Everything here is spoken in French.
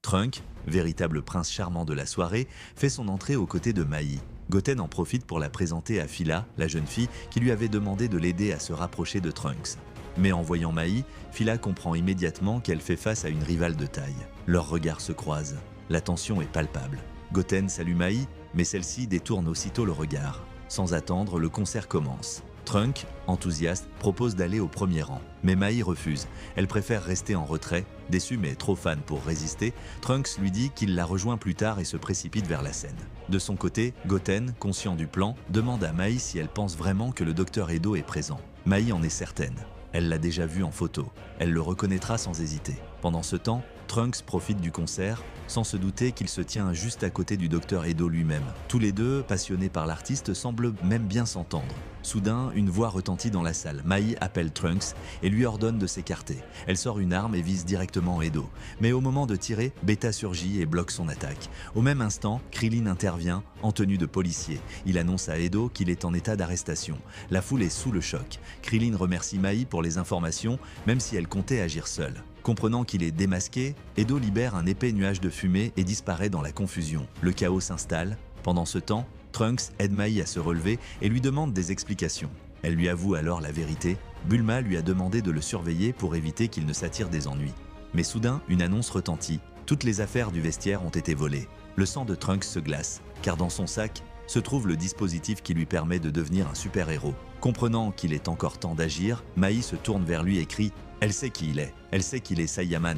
Trunk, véritable prince charmant de la soirée, fait son entrée aux côtés de Mai. Goten en profite pour la présenter à Phila, la jeune fille qui lui avait demandé de l'aider à se rapprocher de Trunks. Mais en voyant Mai, Phila comprend immédiatement qu'elle fait face à une rivale de taille. Leurs regards se croisent. La tension est palpable. Goten salue Mai, mais celle-ci détourne aussitôt le regard. Sans attendre, le concert commence. Trunk, enthousiaste, propose d'aller au premier rang. Mais Mai refuse. Elle préfère rester en retrait. Déçu mais trop fan pour résister, Trunks lui dit qu'il la rejoint plus tard et se précipite vers la scène. De son côté, Goten, conscient du plan, demande à Mai si elle pense vraiment que le docteur Edo est présent. Mai en est certaine. Elle l'a déjà vu en photo. Elle le reconnaîtra sans hésiter. Pendant ce temps, Trunks profite du concert, sans se douter qu'il se tient juste à côté du docteur Edo lui-même. Tous les deux, passionnés par l'artiste, semblent même bien s'entendre. Soudain, une voix retentit dans la salle. Mai appelle Trunks et lui ordonne de s'écarter. Elle sort une arme et vise directement Edo. Mais au moment de tirer, Beta surgit et bloque son attaque. Au même instant, Krillin intervient, en tenue de policier. Il annonce à Edo qu'il est en état d'arrestation. La foule est sous le choc. Krillin remercie Mai pour les informations, même si elle comptait agir seule. Comprenant qu'il est démasqué, Edo libère un épais nuage de fumée et disparaît dans la confusion. Le chaos s'installe. Pendant ce temps, Trunks aide Mai à se relever et lui demande des explications. Elle lui avoue alors la vérité. Bulma lui a demandé de le surveiller pour éviter qu'il ne s'attire des ennuis. Mais soudain, une annonce retentit. Toutes les affaires du vestiaire ont été volées. Le sang de Trunks se glace, car dans son sac se trouve le dispositif qui lui permet de devenir un super-héros. Comprenant qu'il est encore temps d'agir, Mai se tourne vers lui et crie « Elle sait qui il est. Elle sait qu'il est Saiyaman.